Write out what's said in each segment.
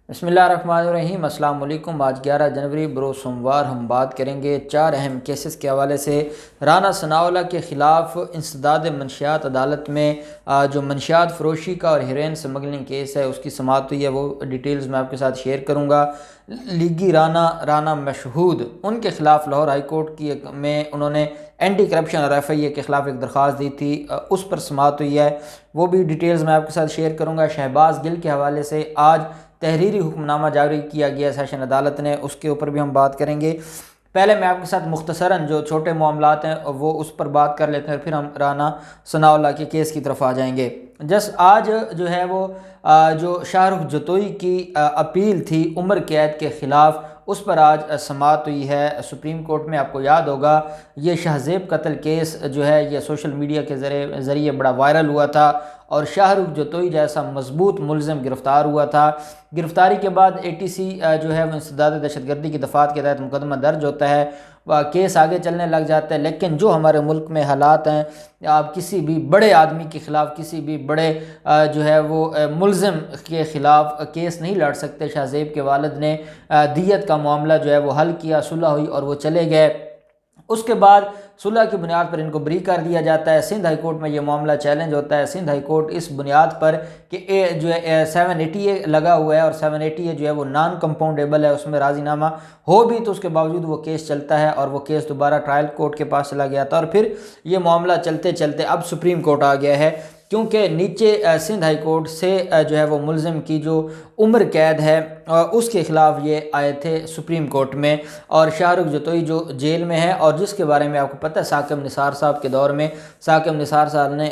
بسم اللہ الرحمن الرحیم۔ السلام علیکم۔ آج 11 جنوری بروز سوموار ہم بات کریں گے 4 اہم کیسز کے حوالے سے۔ رانا ثناءاللہ کے خلاف انسداد منشیات عدالت میں جو منشیات فروشی کا اور ہیروئن سمگلنگ کیس ہے اس کی سماعت ہوئی ہے، وہ ڈیٹیلز میں آپ کے ساتھ شیئر کروں گا۔ لیگی رانا مشہود ان کے خلاف لاہور ہائی کورٹ میں انہوں نے اینٹی کرپشن اور ایف آئی اے کے خلاف ایک درخواست دی تھی، اس پر سماعت ہوئی ہے، وہ بھی ڈیٹیلز میں آپ کے ساتھ شیئر کروں گا۔ شہباز گل کے حوالے سے آج تحریری حکم نامہ جاری کیا گیا سیشن عدالت نے، اس کے اوپر بھی ہم بات کریں گے۔ پہلے میں آپ کے ساتھ مختصراً جو چھوٹے معاملات ہیں وہ اس پر بات کر لیتے ہیں، پھر ہم رانا ثناءاللہ کے کیس کی طرف آ جائیں گے۔ آج جو ہے وہ جو شاہ رخ جتوئی کی اپیل تھی عمر قید کے خلاف، اس پر آج سماعت ہوئی ہے سپریم کورٹ میں۔ آپ کو یاد ہوگا یہ شہزیب قتل کیس جو ہے یہ سوشل میڈیا کے ذریعے بڑا وائرل ہوا تھا اور شاہ رخ جتوئی جیسا مضبوط ملزم گرفتار ہوا تھا۔ گرفتاری کے بعد ATC جو ہے وہ انسداد دہشت گردی کی دفعات کے تحت مقدمہ درج ہوتا ہے، کیس آگے چلنے لگ جاتا ہے۔ لیکن جو ہمارے ملک میں حالات ہیں، آپ کسی بھی بڑے آدمی کے خلاف، کسی بھی بڑے جو ہے وہ ملزم کے خلاف کیس نہیں لڑ سکتے۔ شہزیب کے والد نے دیت کا معاملہ جو ہے وہ حل کیا، صلح ہوئی اور وہ چلے گئے۔ اس کے بعد صلح کی بنیاد پر ان کو بری کر دیا جاتا ہے۔ سندھ ہائی کورٹ میں یہ معاملہ چیلنج ہوتا ہے۔ سندھ ہائی کورٹ اس بنیاد پر کہ جو ہے 780A لگا ہوا ہے اور 780A جو ہے وہ نان کمپاؤنڈیبل ہے، اس میں راضی نامہ ہو بھی تو اس کے باوجود وہ کیس چلتا ہے اور وہ کیس دوبارہ ٹرائل کورٹ کے پاس چلا گیا تھا، اور پھر یہ معاملہ چلتے چلتے اب سپریم کورٹ آ گیا ہے، کیونکہ نیچے سندھ ہائی کورٹ سے جو ہے وہ ملزم کی جو عمر قید ہے اس کے خلاف یہ آئے تھے سپریم کورٹ میں، اور شاہ رخ جتوئی جو جیل میں ہے اور جس کے بارے میں آپ کو پتہ ہے ثاقب نثار صاحب کے دور میں ثاقب نثار صاحب نے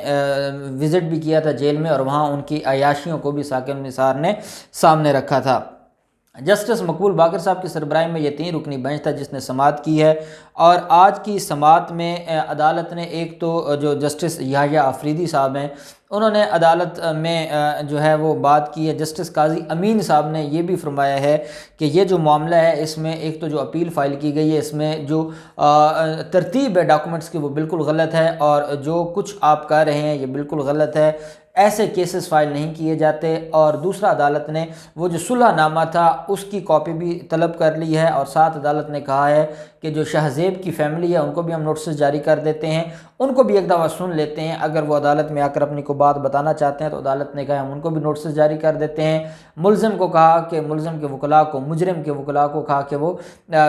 وزٹ بھی کیا تھا جیل میں، اور وہاں ان کی عیاشیوں کو بھی ثاقب نثار نے سامنے رکھا تھا۔ جسٹس مقبول باقر صاحب کی سربراہی میں یہ 3 رکنی بینچ تھا جس نے سماعت کی ہے، اور آج کی سماعت میں عدالت نے ایک تو جو جسٹس یحییٰ آفریدی صاحب ہیں انہوں نے عدالت میں جو ہے وہ بات کی ہے۔ جسٹس قاضی امین صاحب نے یہ بھی فرمایا ہے کہ یہ جو معاملہ ہے اس میں ایک تو جو اپیل فائل کی گئی ہے اس میں جو ترتیب ہے ڈاکومنٹس کی وہ بالکل غلط ہے، اور جو کچھ آپ کہہ رہے ہیں یہ بالکل غلط ہے، ایسے کیسز فائل نہیں کیے جاتے۔ اور دوسرا عدالت نے وہ جو صلح نامہ تھا اس کی کاپی بھی طلب کر لی ہے، اور ساتھ عدالت نے کہا ہے کہ جو شہزیب کی فیملی ہے ان کو بھی ہم نوٹسز جاری کر دیتے ہیں، ان کو بھی ایک دفعہ سن لیتے ہیں، اگر وہ عدالت میں آ کر اپنی کو بات بتانا چاہتے ہیں تو عدالت نے کہا ہم ان کو بھی نوٹسز جاری کر دیتے ہیں۔ ملزم کو کہا کہ ملزم کے وکلاء کو، مجرم کے وکلاء کو کہا کہ وہ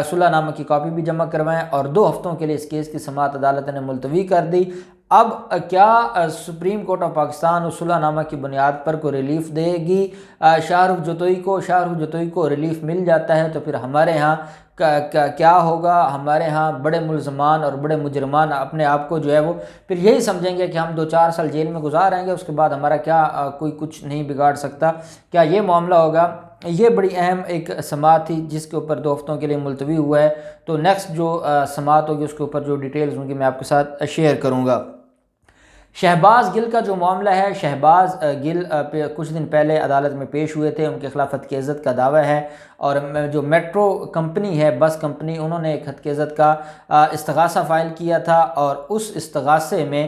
صلح نامہ کی کاپی بھی جمع کروائیں، اور 2 ہفتوں کے لیے اس کیس کی سماعت عدالت نے ملتوی کر دی۔ اب کیا سپریم کورٹ آف پاکستان اس صلح نامہ کی بنیاد پر کوئی ریلیف دے گی شاہ رخ جتوئی کو؟ شاہ رخ جتوئی کو ریلیف مل جاتا ہے تو پھر ہمارے ہاں کیا ہوگا؟ ہمارے ہاں بڑے ملزمان اور بڑے مجرمان اپنے آپ کو جو ہے وہ پھر یہی سمجھیں گے کہ ہم 2-4 سال جیل میں گزار آئیں گے، اس کے بعد ہمارا کیا کوئی کچھ نہیں بگاڑ سکتا، کیا یہ معاملہ ہوگا؟ یہ بڑی اہم ایک سماعت تھی جس کے اوپر 2 ہفتوں کے لیے ملتوی ہوا ہے، تو نیکسٹ جو سماعت ہوگی اس کے اوپر جو ڈیٹیلز ہوں گی میں آپ کے ساتھ شیئر کروں گا۔ شہباز گل کا جو معاملہ ہے، شہباز گل کچھ دن پہلے عدالت میں پیش ہوئے تھے، ان کے خلاف ہتک عزت کا دعویٰ ہے، اور جو میٹرو کمپنی ہے، بس کمپنی، انہوں نے ایک ہتک عزت کا استغاثہ فائل کیا تھا، اور اس استغاثے میں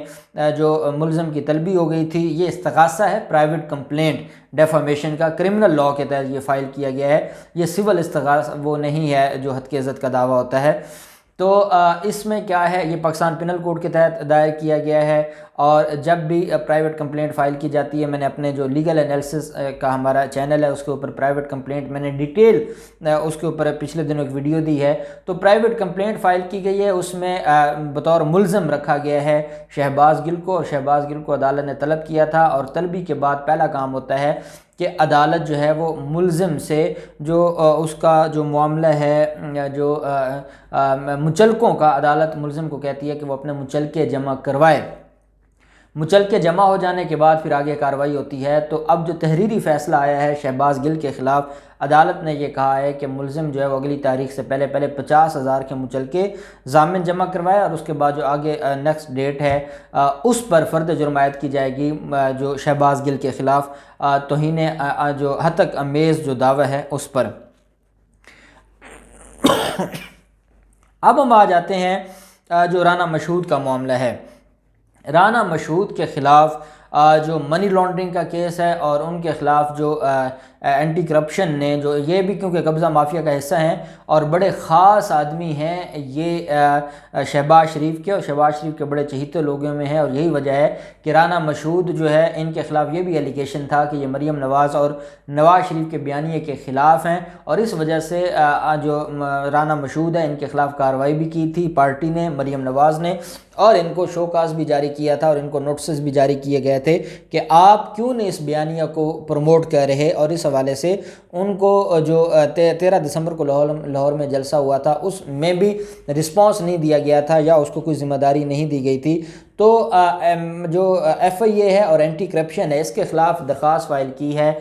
جو ملزم کی طلبی ہو گئی تھی، یہ استغاثہ ہے پرائیویٹ کمپلینٹ ڈیفامیشن کا، کرمنل لاء کے تحت یہ فائل کیا گیا ہے، یہ سول استغاثہ وہ نہیں ہے جو ہتک عزت کا دعویٰ ہوتا ہے۔ تو اس میں کیا ہے، یہ پاکستان پینل کوڈ کے تحت دائر کیا گیا ہے، اور جب بھی پرائیویٹ کمپلینٹ فائل کی جاتی ہے، میں نے اپنے جو لیگل انالیسس کا ہمارا چینل ہے اس کے اوپر پرائیویٹ کمپلینٹ میں نے ڈیٹیل اس کے اوپر پچھلے دنوں ایک ویڈیو دی ہے، تو پرائیویٹ کمپلینٹ فائل کی گئی ہے، اس میں بطور ملزم رکھا گیا ہے شہباز گل کو، اور شہباز گل کو عدالت نے طلب کیا تھا، اور طلبی کے بعد پہلا کام ہوتا ہے کہ عدالت جو ہے وہ ملزم سے جو اس کا جو معاملہ ہے، جو مچلکوں کا، عدالت ملزم کو کہتی ہے کہ وہ اپنے مچلکے جمع کروائے۔ مچلکے جمع ہو جانے کے بعد پھر آگے کارروائی ہوتی ہے۔ تو اب جو تحریری فیصلہ آیا ہے شہباز گل کے خلاف، عدالت نے یہ کہا ہے کہ ملزم جو ہے وہ اگلی تاریخ سے پہلے 50,000 کے مچلکے ضامن جمع کروائے، اور اس کے بعد جو آگے نیکسٹ ڈیٹ ہے اس پر فرد جرم عائد کی جائے گی جو شہباز گل کے خلاف توہین جو ہتک امیز جو دعویٰ ہے اس پر۔ اب ہم آ جاتے ہیں جو رانا مشہود کا معاملہ ہے۔ رانا مشہود کے خلاف جو منی لانڈرنگ کا کیس ہے اور ان کے خلاف جو اینٹی کرپشن نے جو یہ بھی کیونکہ قبضہ مافیا کا حصہ ہیں اور بڑے خاص آدمی ہیں یہ شہباز شریف کے، اور شہباز شریف کے بڑے چہیتے لوگوں میں ہیں، اور یہی وجہ ہے کہ رانا مشہود جو ہے ان کے خلاف یہ بھی ایلیگیشن تھا کہ یہ مریم نواز اور نواز شریف کے بیانیے کے خلاف ہیں، اور اس وجہ سے جو رانا مشہود ہے ان کے خلاف کارروائی بھی کی تھی پارٹی نے، مریم نواز نے، اور ان کو شوکاز بھی جاری کیا تھا اور ان کو نوٹسز بھی جاری کیے گئے تھے کہ آپ کیوں نہیں اس بیانیہ کو پروموٹ کر رہے، اور اس حوالے سے ان کو جو 13 دسمبر کو لاہور میں جلسہ ہوا تھا اس میں بھی رسپانس نہیں دیا گیا تھا یا اس کو کوئی ذمہ داری نہیں دی گئی تھی۔ تو جو ایف آئی اے ہے اور اینٹی کرپشن ہے اس کے خلاف درخواست فائل کی ہے۔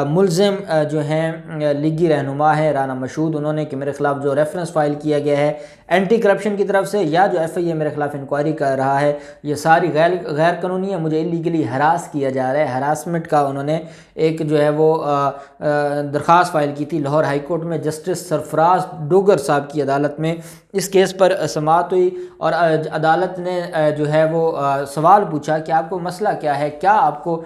ملزم جو ہیں لیگی رہنما ہے رانا مشہود، انہوں نے کہ میرے خلاف جو ریفرنس فائل کیا گیا ہے اینٹی کرپشن کی طرف سے یا جو ایف آئی اے میرے خلاف انکوائری کر رہا ہے یہ ساری غیر قانونی ہے، مجھے اللیگلی ہراس کیا جا رہا ہے۔ ہراسمنٹ کا انہوں نے ایک جو ہے وہ درخواست فائل کی تھی لاہور ہائی کورٹ میں، جسٹس سرفراز ڈوگر صاحب کی عدالت میں اس کیس پر سماعت ہوئی، اور عدالت نے جو ہے وہ سوال پوچھا کہ آپ کو مسئلہ کیا ہے، کیا آپ کو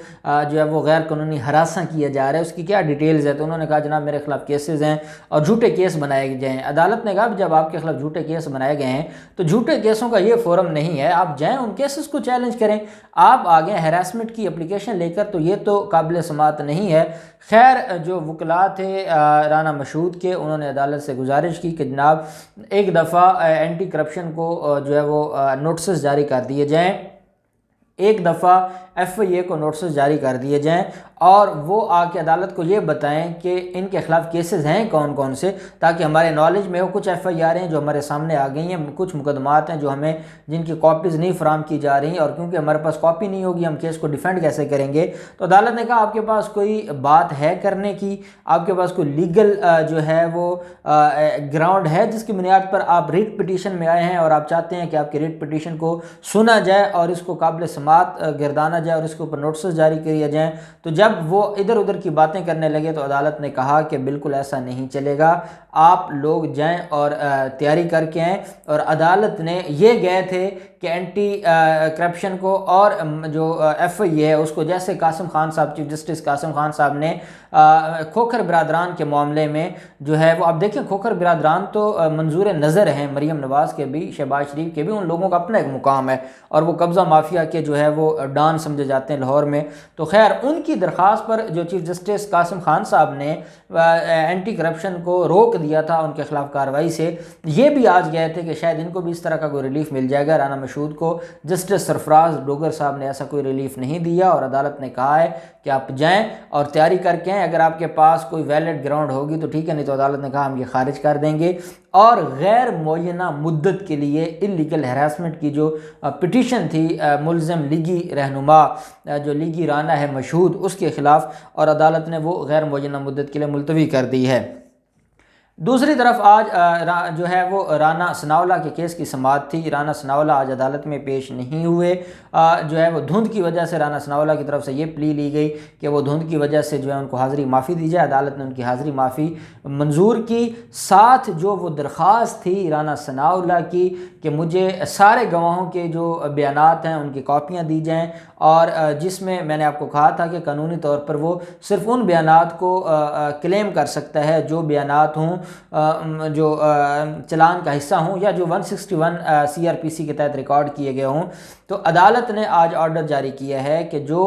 جو ہے وہ غیر قانونی ہراساں کیا جا رہا ہے، اس کی کیا ڈیٹیلز ہے؟ تو انہوں نے کہا جناب میرے خلاف کیسز ہیں اور جھوٹے کیس بنائے گئے ہیں۔ عدالت نے کہا جب آپ کے خلاف جھوٹے کیس بنائے گئے ہیں تو جھوٹے کیسوں کا یہ فورم نہیں ہے، آپ جائیں ان کیسز کو چیلنج کریں، آپ آگے ہراسمنٹ کی اپلیکیشن لے کر، تو یہ تو قابل سماعت نہیں ہے۔ خیر جو وکلاء تھے رانا مشہود کے، انہوں نے عدالت سے گزارش کی کہ جناب ایک دفعہ اینٹی کرپشن کو جو ہے وہ نوٹسز جاری کر دیے جائیں، ایک دفعہ ایف آئی اے کو نوٹسز جاری کر دیے جائیں، اور وہ آ کے عدالت کو یہ بتائیں کہ ان کے خلاف کیسز ہیں کون کون سے، تاکہ ہمارے نالج میں ہو۔ کچھ ایف آئی آر ہیں جو ہمارے سامنے آ گئی ہیں، کچھ مقدمات ہیں جو ہمیں جن کی کاپیز نہیں فراہم کی جا رہی ہیں، اور کیونکہ ہمارے پاس کاپی نہیں ہوگی ہم کیس کو ڈیفینڈ کیسے کریں گے؟ تو عدالت نے کہا آپ کے پاس کوئی بات ہے کرنے کی، آپ کے پاس کوئی لیگل جو ہے وہ گراؤنڈ ہے جس کی بنیاد پر آپ ریٹ پٹیشن میں آئے ہیں اور آپ چاہتے ہیں کہ آپ کی ریٹ پٹیشن کو سنا جائے اور اس کو قابل سماعت گردانا جائے اور اس کے اوپر نوٹسز جاری کیے جائیں۔ تو جب وہ ادھر ادھر کی باتیں کرنے لگے تو عدالت نے کہا کہ بالکل ایسا نہیں چلے گا، آپ لوگ جائیں اور تیاری کر کے آئیں۔ اور عدالت نے یہ گئے تھے کہ اینٹی کرپشن کو اور جو ایف آئی اے ہے اس کو، جیسے قاسم خان صاحب، چیف جسٹس قاسم خان صاحب نے کھوکھر برادران کے معاملے میں جو ہے وہ، آپ دیکھیں کھوکھر برادران تو منظور نظر ہیں، مریم نواز کے بھی، شہباز شریف کے بھی، ان لوگوں کا اپنا ایک مقام ہے اور وہ قبضہ مافیا کے جو ہے وہ ڈان سمجھے جاتے ہیں لاہور میں۔ تو خیر ان کی درخواست پر جو چیف جسٹس قاسم خان صاحب نے اینٹی کرپشن کو روک دیا تھا ان کے خلاف کارروائی سے، یہ بھی آج گئے تھے کہ شاید ان کو بھی اس طرح کا کوئی ریلیف مل جائے گا۔ رانا مشہود کو جسٹس سرفراز ڈوگر صاحب نے ایسا کوئی ریلیف نہیں دیا، اور عدالت نے کہا ہے کہ آپ جائیں اور تیاری کر کے آئیں، اگر آپ کے پاس کوئی ویلڈ گراؤنڈ ہوگی تو ٹھیک ہے، نہیں تو عدالت نے کہا ہم یہ خارج کر دیں گے۔ اور غیر معینہ مدت کے لیے اللیگل ہراسمنٹ کی جو پٹیشن تھی ملزم لیگی رہنما جو لیگی رانا ہے مشہود، اس کے خلاف، اور عدالت نے وہ غیر معینہ مدت کے لیے ملتوی کر دی ہے۔ دوسری طرف آج جو ہے وہ رانا ثناءاللہ کے کیس کی سماعت تھی۔ رانا ثناءاللہ آج عدالت میں پیش نہیں ہوئے، جو ہے وہ دھند کی وجہ سے رانا ثناءاللہ کی طرف سے یہ پلی لی گئی کہ وہ دھند کی وجہ سے جو ہے ان کو حاضری معافی دی جائے۔ عدالت نے ان کی حاضری معافی منظور کی، ساتھ جو وہ درخواست تھی رانا ثناءاللہ کی کہ مجھے سارے گواہوں کے جو بیانات ہیں ان کی کاپیاں دی جائیں، اور جس میں نے آپ کو کہا تھا کہ قانونی طور پر وہ صرف ان بیانات کو کلیم کر سکتا ہے جو بیانات ہوں جو چلان کا حصہ ہوں یا جو 161 سی آر پی سی کے تحت ریکارڈ کیے گئے ہوں۔ تو عدالت نے آج آرڈر جاری کیا ہے کہ جو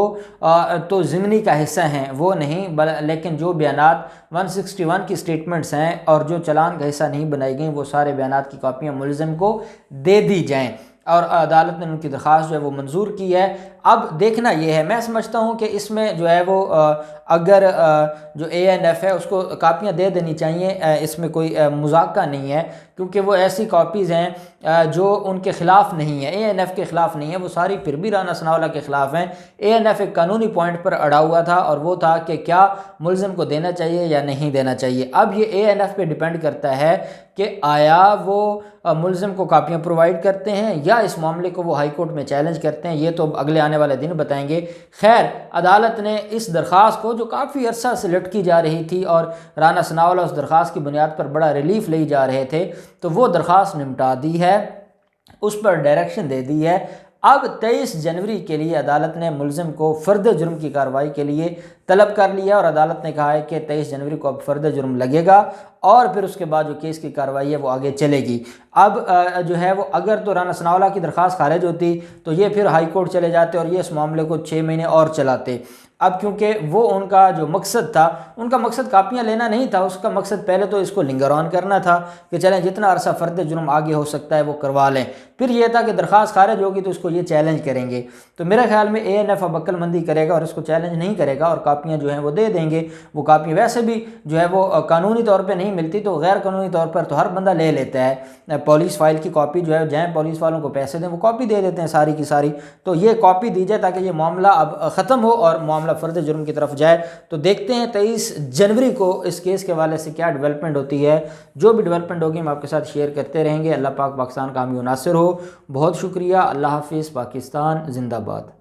تو ضمنی کا حصہ ہیں وہ نہیں، لیکن جو بیانات 161 کی سٹیٹمنٹس ہیں اور جو چلان کا حصہ نہیں بنائی گئیں وہ سارے بیانات کی کاپیاں ملزم کو دے دی جائیں، اور عدالت نے ان کی درخواست جو ہے وہ منظور کی ہے۔ اب دیکھنا یہ ہے، میں سمجھتا ہوں کہ اس میں جو ہے وہ اگر جو اے این ایف ہے اس کو کاپیاں دے دینی چاہیے، اس میں کوئی مذاکرہ نہیں ہے، کیونکہ وہ ایسی کاپیز ہیں جو ان کے خلاف نہیں ہیں، اے این ایف کے خلاف نہیں ہے، وہ ساری پھر بھی رانا ثناءاللہ کے خلاف ہیں۔ اے این ایف ایک قانونی پوائنٹ پر اڑا ہوا تھا اور وہ تھا کہ کیا ملزم کو دینا چاہیے یا نہیں دینا چاہیے۔ اب یہ اے این ایف پہ ڈیپینڈ کرتا ہے کہ آیا وہ ملزم کو کاپیاں پرووائڈ کرتے ہیں یا اس معاملے کو وہ ہائی کورٹ میں چیلنج کرتے ہیں، یہ تو اگلے آنے والے دن بتائیں گے۔ خیر عدالت نے اس درخواست کو جو کافی عرصہ سے لٹکی جا رہی تھی اور رانا ثناءاللہ اس درخواست کی بنیاد پر بڑا ریلیف لے جا رہے تھے، تو وہ درخواست نمٹا دی ہے، اس پر ڈائریکشن دے دی ہے۔ اب 23 جنوری کے لیے عدالت نے ملزم کو فرد جرم کی کارروائی کے لیے طلب کر لیا، اور عدالت نے کہا ہے کہ 23 جنوری کو اب فرد جرم لگے گا، اور پھر اس کے بعد جو کیس کی کارروائی ہے وہ آگے چلے گی۔ اب جو ہے وہ اگر تو رانا ثناء اللہ کی درخواست خارج ہوتی تو یہ پھر ہائی کورٹ چلے جاتے اور یہ اس معاملے کو 6 مہینے اور چلاتے۔ اب کیونکہ وہ ان کا جو مقصد تھا، ان کا مقصد کاپیاں لینا نہیں تھا، اس کا مقصد پہلے تو اس کو لنگر آن کرنا تھا کہ چلیں جتنا عرصہ فرد جرم آگے ہو سکتا ہے وہ کروا لیں، پھر یہ تھا کہ درخواست خارج ہوگی تو اس کو یہ چیلنج کریں گے۔ تو میرے خیال میں ANF اب عقل مندی کرے گا اور اس کو چیلنج نہیں کرے گا، اور کاپیاں جو ہیں وہ دے دیں گے۔ وہ کاپیاں ویسے بھی جو ہے وہ قانونی طور پہ نہیں ملتی، تو غیر قانونی طور پر تو ہر بندہ لے لیتا ہے۔ پولیس فائل کی کاپی جو ہے، جائیں پولیس والوں کو پیسے دیں وہ کاپی دے دیتے ہیں ساری کی ساری، تو یہ کاپی دی جائے تاکہ یہ معاملہ اب ختم ہو اور معاملہ فرد جرم کی طرف جائے۔ تو دیکھتے ہیں 23 جنوری کو اس کیس کے حوالے سے کیا ڈیولپمنٹ ہوتی ہے۔ جو بھی ڈیولپمنٹ ہوگی ہم آپ کے ساتھ شیئر کرتے رہیں گے۔ اللہ پاک پاکستان کا حامی و ناصر ہو۔ بہت شکریہ۔ اللہ حافظ۔ پاکستان زندہ باد۔